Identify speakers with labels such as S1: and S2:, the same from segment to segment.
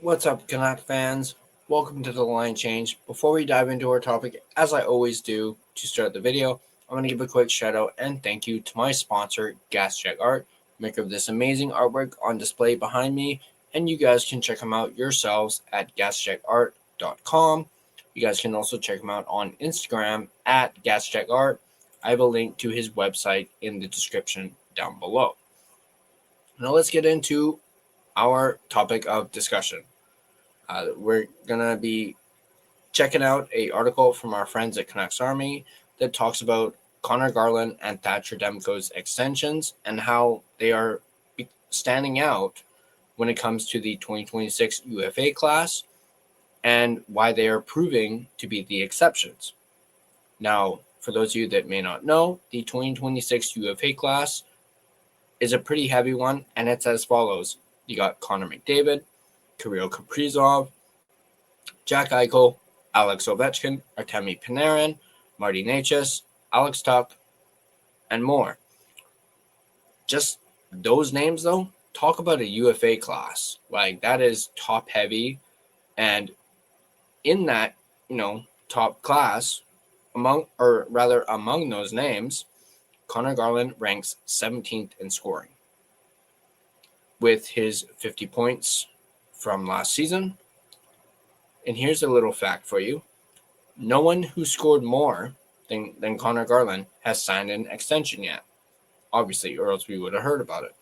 S1: What's up, Canuck fans? Welcome to the Line Change. Before we dive into our topic, as I always do to start the video, I'm going to give a quick shout out and thank you to my sponsor, Gassy Jack Art, maker of this amazing artwork on display behind me, and you guys can check him out yourselves at gassjackart.com. You guys can also check him out on Instagram at gassjackart. I have a link to his website in the description down below. Now let's get into our topic of discussion. We're going to be checking out an article from our friends at Canucks Army that talks about Connor Garland and Thatcher Demko's extensions and how they are standing out when it comes to the 2026 UFA class and why they are proving to be the exceptions. Now, for those of you that may not know, the 2026 UFA class is a pretty heavy one, and it's as follows. You got Connor McDavid, Kirill Kaprizov, Jack Eichel, Alex Ovechkin, Artemi Panarin, Marty Necas, Alex Tuch, and more. Just those names, though, talk about a UFA class. Like, that is top heavy. And in that, top class, among those names, Connor Garland ranks 17th in scoring with his 50 points from last season. And here's a little fact for you. No one who scored more than Connor Garland has signed an extension yet. Obviously, or else we would have heard about it.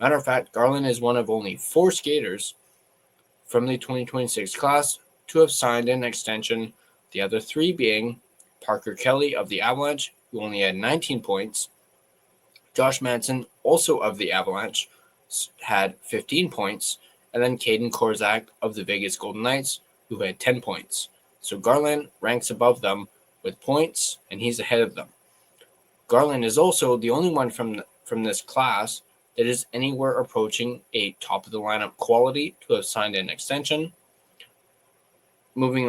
S1: Matter of fact, Garland is one of only 4 skaters from the 2026 class to have signed an extension, the other 3 being Parker Kelly of the Avalanche, who only had 19 points, Josh Manson, also of the Avalanche, had 15 points, and then Caden Korzak of the Vegas Golden Knights, who had 10 points. So Garland ranks above them with points, and he's ahead of them. Garland is also the only one from this class that is anywhere approaching a top-of-the-lineup quality to have signed an extension. Moving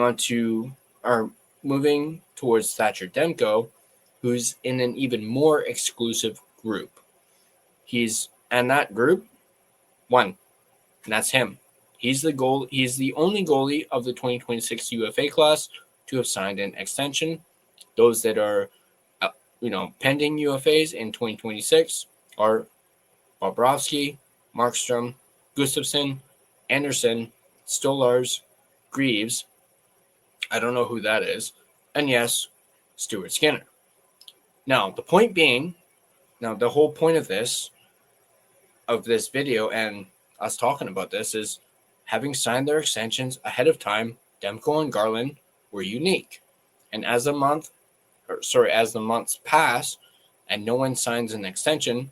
S1: towards Thatcher Demko, who's in an even more exclusive group. And that group, one, and that's him. He's the only goalie of the 2026 UFA class to have signed an extension. Those that are, pending UFAs in 2026 are Bobrovsky, Markstrom, Gustafsson, Anderson, Stolarz, Greaves. I don't know who that is. And yes, Stuart Skinner. Now, the whole point of this video and us talking about this is having signed their extensions ahead of time, Demko and Garland were unique. And as the months pass and no one signs an extension,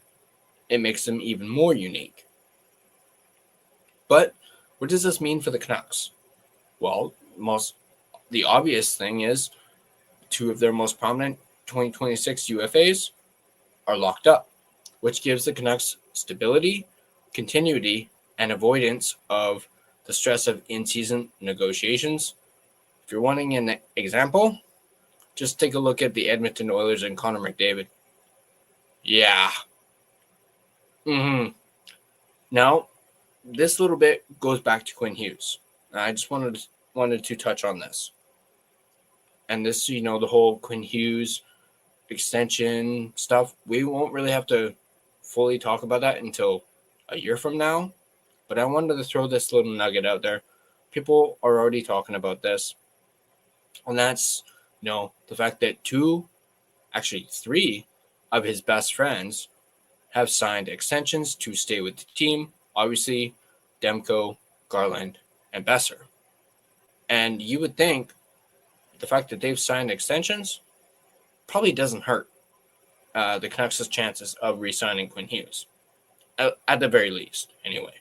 S1: it makes them even more unique. But what does this mean for the Canucks? Well, the obvious thing is 2 of their most prominent 2026 UFAs are locked up, which gives the Canucks stability, continuity, and avoidance of the stress of in-season negotiations. If you're wanting an example, just take a look at the Edmonton Oilers and Connor McDavid. Yeah. Now, this little bit goes back to Quinn Hughes. I just wanted to touch on this. And this, the whole Quinn Hughes extension stuff, we won't really have to fully talk about that until a year from now. But I wanted to throw this little nugget out there. People are already talking about this. And that's, the fact that 3 of his best friends have signed extensions to stay with the team. Obviously, Demko, Garland, and Besser. And you would think the fact that they've signed extensions probably doesn't hurt the Canucks' chances of re-signing Quinn Hughes. At the very least, anyway.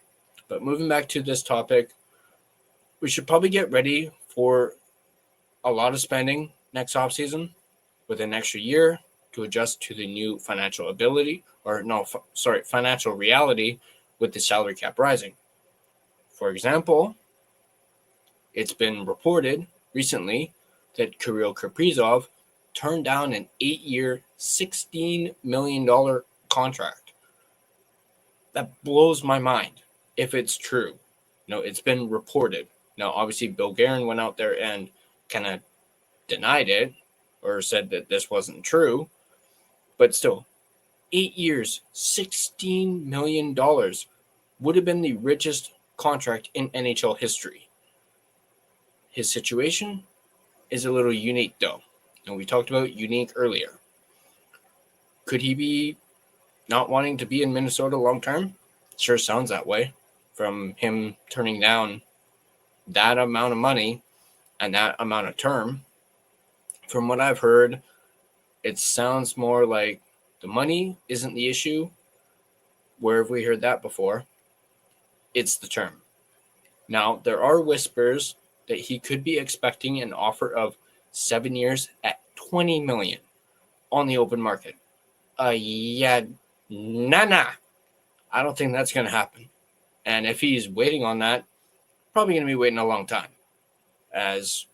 S1: But moving back to this topic, we should probably get ready for a lot of spending next offseason with an extra year to adjust to the new financial reality with the salary cap rising. For example, it's been reported recently that Kirill Kaprizov turned down an 8-year, $16 million contract. That blows my mind if it's true. It's been reported. Now, obviously, Bill Guerin went out there and kind of denied it or said that this wasn't true. But still, 8 years, $16 million would have been the richest contract in NHL history. His situation is a little unique, though. And we talked about unique earlier. Could he be not wanting to be in Minnesota long term? Sure sounds that way from him turning down that amount of money and that amount of term. From what I've heard, it sounds more like the money isn't the issue. Where have we heard that before? It's the term. Now, there are whispers that he could be expecting an offer of 7 years at $20 million on the open market. Nah. I don't think that's going to happen. And if he's waiting on that, probably going to be waiting a long time. As,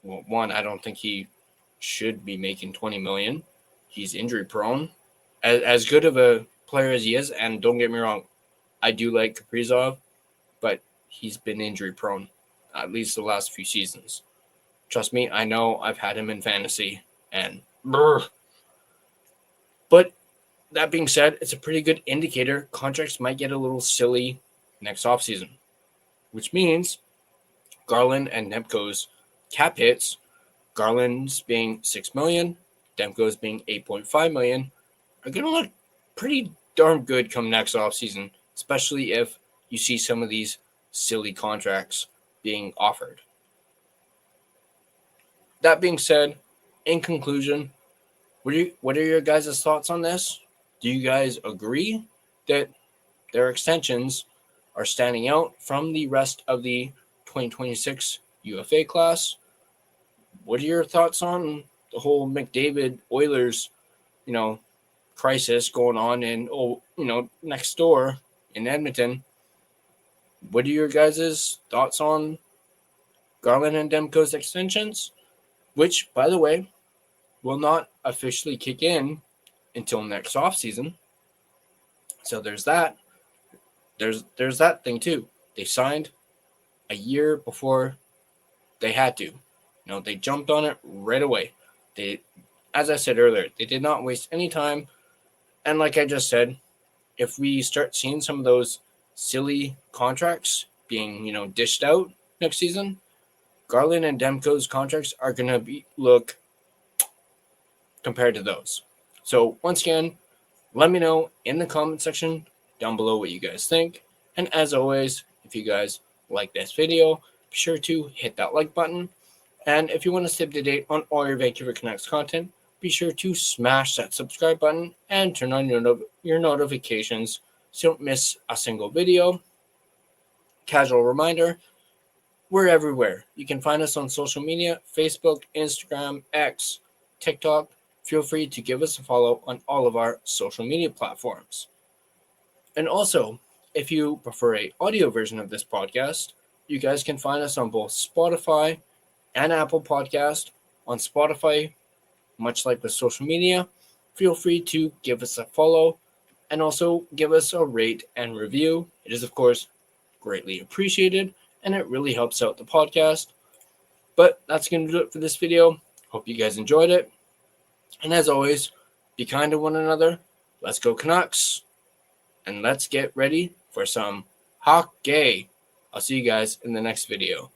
S1: well, one, I don't think he should be making $20 million. He's injury prone. As good of a player as he is, and don't get me wrong, I do like Kaprizov, but he's been injury prone at least the last few seasons. Trust me, I know I've had him in fantasy, and but that being said, it's a pretty good indicator contracts might get a little silly next offseason, which means Garland and Demko's cap hits, Garland's being $6 million, Demko's being $8.5 million, are going to look pretty darn good come next offseason, especially if you see some of these silly contracts being offered. That being said, in conclusion, what are your guys' thoughts on this? Do you guys agree that their extensions are standing out from the rest of the 2026 UFA class? What are your thoughts on the whole McDavid Oilers, crisis going on in, next door in Edmonton? What are your guys' thoughts on Garland and Demko's extensions, which, by the way, will not officially kick in until next offseason? So there's that. There's that thing too. They signed a year before they had to. They jumped on it right away. They, as I said earlier, they did not waste any time. And like I just said, if we start seeing some of those silly contracts being, dished out next season, Garland and Demko's contracts are going to look compared to those. So once again, let me know in the comment section down below what you guys think. And as always, if you guys like this video, be sure to hit that like button. And if you want to stay up to date on all your Vancouver Canucks content, be sure to smash that subscribe button and turn on your notifications so you don't miss a single video. Casual reminder, we're everywhere. You can find us on social media, Facebook, Instagram, X, TikTok. Feel free to give us a follow on all of our social media platforms. And also, if you prefer an audio version of this podcast, you guys can find us on both Spotify and Apple Podcast. On Spotify, much like with social media, feel free to give us a follow and also give us a rate and review. It is, of course, greatly appreciated, and it really helps out the podcast. But that's going to do it for this video. Hope you guys enjoyed it. And as always, be kind to one another. Let's go Canucks. And let's get ready for some hockey. I'll see you guys in the next video.